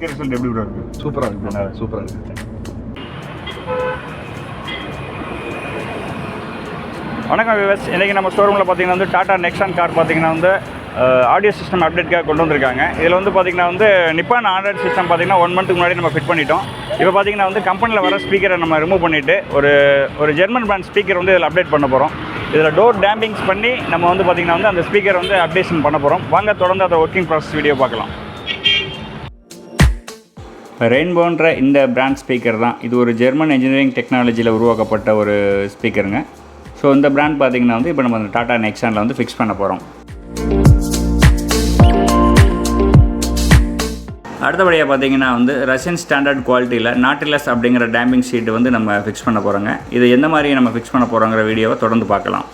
இருக்கு ரிசல்ட் எப்படி ப்ரோ இருக்கு? சூப்பராக இருக்கு, சூப்பராக இருக்கு. வணக்கம் வியூவர்ஸ். இன்றைக்கி நம்ம ஷோரூமில் பார்த்தீங்கன்னா வந்து டாடா நெக்ஸான் கார் பார்த்தீங்கன்னா வந்து ஆடியோ சிஸ்டம் அப்டேட்காக கொண்டு வந்திருக்காங்க. இதில் வந்து பார்த்திங்கன்னா வந்து நிப்பான் ஆண்ட்ராய்டு சிஸ்டம் பார்த்திங்கன்னா 1 மந்த்துக்கு முன்னாடி நம்ம ஃபிட் பண்ணிட்டோம். இப்போ பார்த்திங்கன்னா வந்து கம்பெனியில் வர ஸ்பீக்கரை நம்ம ரிமூவ் பண்ணிவிட்டு ஒரு ஜெர்மன் பிராண்ட் ஸ்பீக்கர் வந்து இதில் அப்டேட் பண்ண போகிறோம். இதில் டோர் டேம்பிங்ஸ் பண்ணி நம்ம வந்து பார்த்திங்கன்னா வந்து அந்த ஸ்பீக்கர் வந்து அப்டேஷன் பண்ண போகிறோம். வாங்க தொடர்ந்து அந்த ஒர்க்கிங் ப்ராசஸ் வீடியோ பார்க்கலாம். ரெயின்போன்ற இந்த பிராண்ட் ஸ்பீக்கர் தான். இது ஒரு ஜெர்மன் இன்ஜினியரிங் டெக்னாலஜியில் உருவாக்கப்பட்ட ஒரு ஸ்பீக்கருங்க. ஸோ இந்த பிராண்ட் பார்த்திங்கன்னா வந்து இப்போ நம்ம அந்த டாடா நெக்ஸானில் வந்து ஃபிக்ஸ் பண்ண போகிறோம். அடுத்தபடியாக பார்த்தீங்கன்னா வந்து ரஷ்யன் ஸ்டாண்டர்ட் குவாலிட்டியில் நாட்டிலஸ் அப்படிங்கிற டேம்பிங் ஷீட் வந்து நம்ம ஃபிக்ஸ் பண்ண போகிறோங்க. இது எந்த மாதிரி நம்ம ஃபிக்ஸ் பண்ண போகிறோங்கிற வீடியோவை தொடர்ந்து பார்க்கலாம்.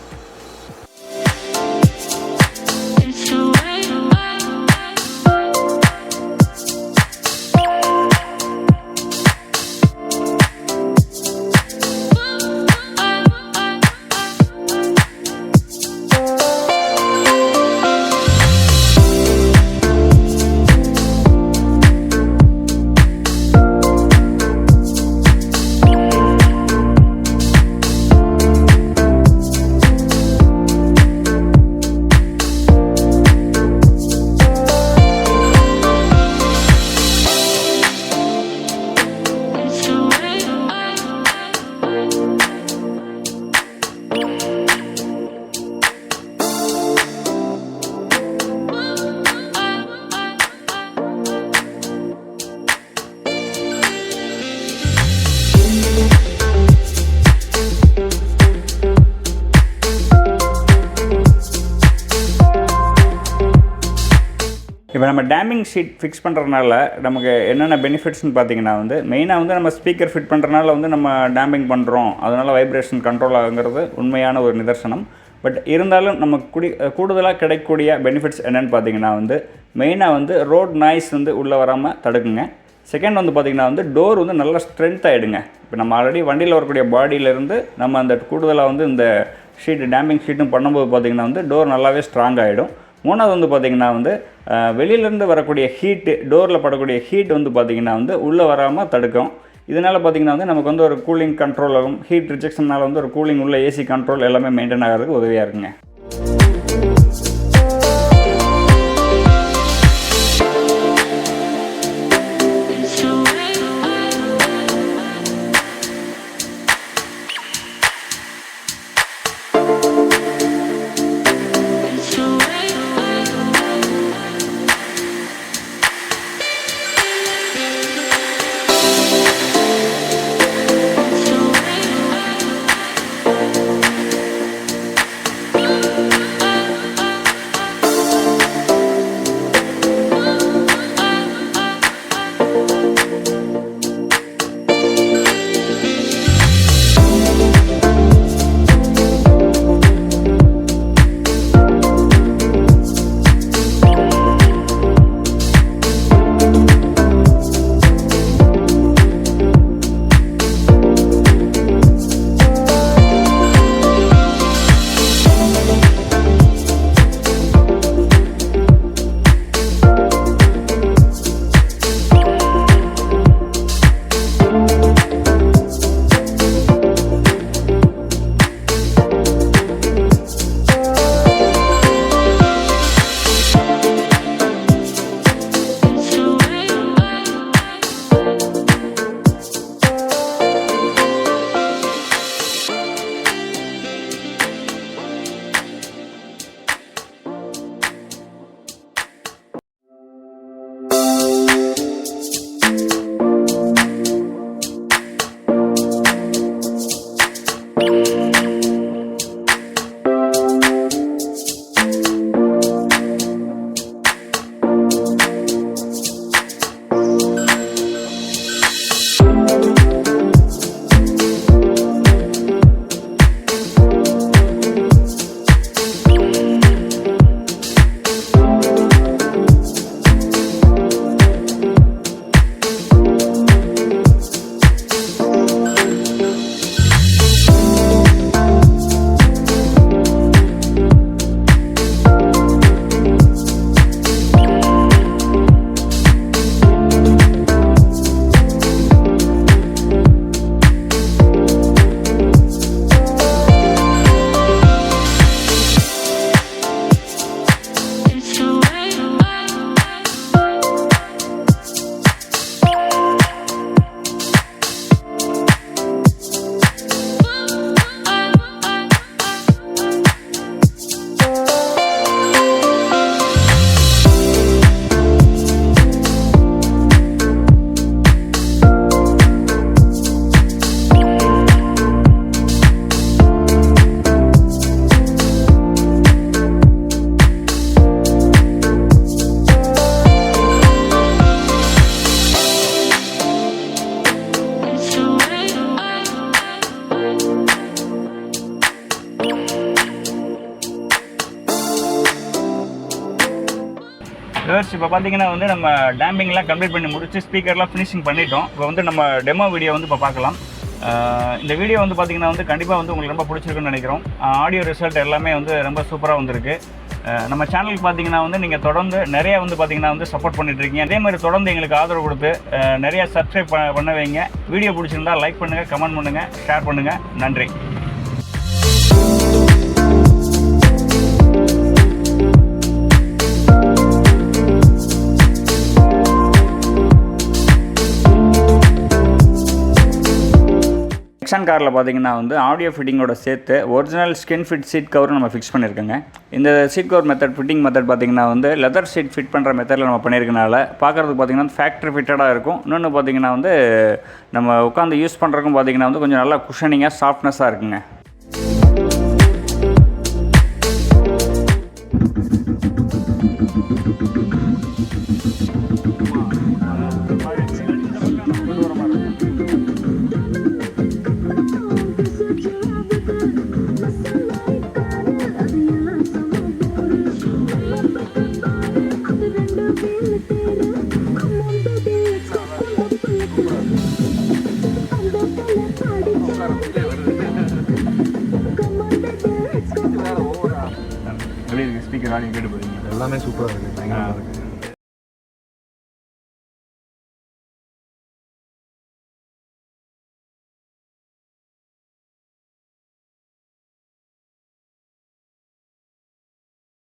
இப்போ நம்ம டேம்பிங் ஷீட் ஃபிக்ஸ் பண்ணுறதுனால நமக்கு என்னென்ன பெனிஃபிட்ஸ்னு பார்த்தீங்கன்னா வந்து மெயினாக வந்து நம்ம ஸ்பீக்கர் ஃபிட் பண்ணுறதுனால வந்து நம்ம டேம்பிங் பண்ணுறோம், அதனால் வைப்ரேஷன் கண்ட்ரோல் ஆகுங்கிறது உண்மையான ஒரு நிதர்சனம். பட் இருந்தாலும் நமக்கு கூடுதலாக கிடைக்கக்கூடிய பெனிஃபிட்ஸ் என்னென்னு பார்த்தீங்கன்னா வந்து மெயினாக வந்து ரோட் நாய்ஸ் வந்து உள்ளே வராமல் தடுக்குங்க. செகண்ட் வந்து பார்த்திங்கன்னா வந்து டோர் வந்து நல்லா ஸ்ட்ரென்த் ஆகிடுங்க. இப்போ நம்ம ஆல்ரெடி வண்டியில் வரக்கூடிய பாடியிலேருந்து நம்ம அந்த கூடுதலாக வந்து இந்த டேம்பிங் ஷீட்டும் பண்ணும்போது பார்த்திங்கன்னா வந்து டோர் நல்லாவே ஸ்ட்ராங் ஆகிடும். மூணாவது வந்து பார்த்திங்கன்னா வந்து வெளியிலேருந்து வரக்கூடிய ஹீட்டு, டோரில் படக்கூடிய ஹீட் வந்து பார்த்திங்கன்னா வந்து உள்ளே வராமல் தடுக்கும். இதனால் பார்த்திங்கன்னா வந்து நமக்கு வந்து ஒரு கூலிங் கண்ட்ரோல் ஆகும். ஹீட் ரிஜெக்ஷனால் வந்து ஒரு கூலிங் உள்ள ஏசி கண்ட்ரோல் எல்லாமே மெயின்டைன் ஆகிறதுக்கு உதவியாக இருக்குங்க. இப்போ பார்த்தீங்கன்னா வந்து நம்ம டேம்பிங்லாம் கம்ப்ளீட் பண்ணி முடிச்சு ஸ்பீக்கர்லாம் ஃபினிஷிங் பண்ணிட்டோம். இப்போ வந்து நம்ம டெமோ வீடியோ வந்து இப்போ பார்க்கலாம். இந்த வீடியோ வந்து பார்த்தீங்கன்னா வந்து கண்டிப்பாக வந்து உங்களுக்கு ரொம்ப பிடிச்சிருக்குன்னு நினைக்கிறோம். ஆடியோ ரிசல்ட் எல்லாமே வந்து ரொம்ப சூப்பராக வந்திருக்கு. நம்ம சேனலுக்கு பார்த்தீங்கன்னா வந்து நீங்கள் தொடர்ந்து நிறையா வந்து பார்த்தீங்கன்னா வந்து சப்போர்ட் பண்ணிட்டுருக்கீங்க. அதே மாதிரி தொடர்ந்து எங்களுக்கு ஆதரவு கொடுத்து நிறையா சப்ஸ்கிரைப் பண்ண வைங்க. வீடியோ பிடிச்சிருந்தா லைக் பண்ணுங்கள், கமெண்ட் பண்ணுங்கள், ஷேர் பண்ணுங்கள். நன்றி. நெக்ஸான் காரில் பார்த்தீங்கன்னா வந்து ஆடியோ ஃபிட்டிங்கோட சேர்த்து original skin fit seat cover நம்ம ஃபிக்ஸ் பண்ணியிருக்கோங்க. இந்த seat cover method fitting method பார்த்தீங்கன்னா வந்து லெதர் சீட் ஃபிட் பண்ணுற மெத்தடில் நம்ம பண்ணியிருக்கனால பார்க்குறதுக்கு பார்த்தீங்கன்னா ஃபேக்ட்ரி ஃபிட்டடாக இருக்கும். இன்னொன்று பார்த்தீங்கன்னா வந்து நம்ம உட்காந்து யூஸ் பண்ணுறதுக்கும் பார்த்தீங்கன்னா வந்து கொஞ்சம் நல்லா குஷனிங்காக சாஃப்ட்னஸாக இருக்குங்க. ஸ்பீக்கர் ஆடியோ கேட்டு போகிறீங்க. எல்லாமே சூப்பராக இருக்குது.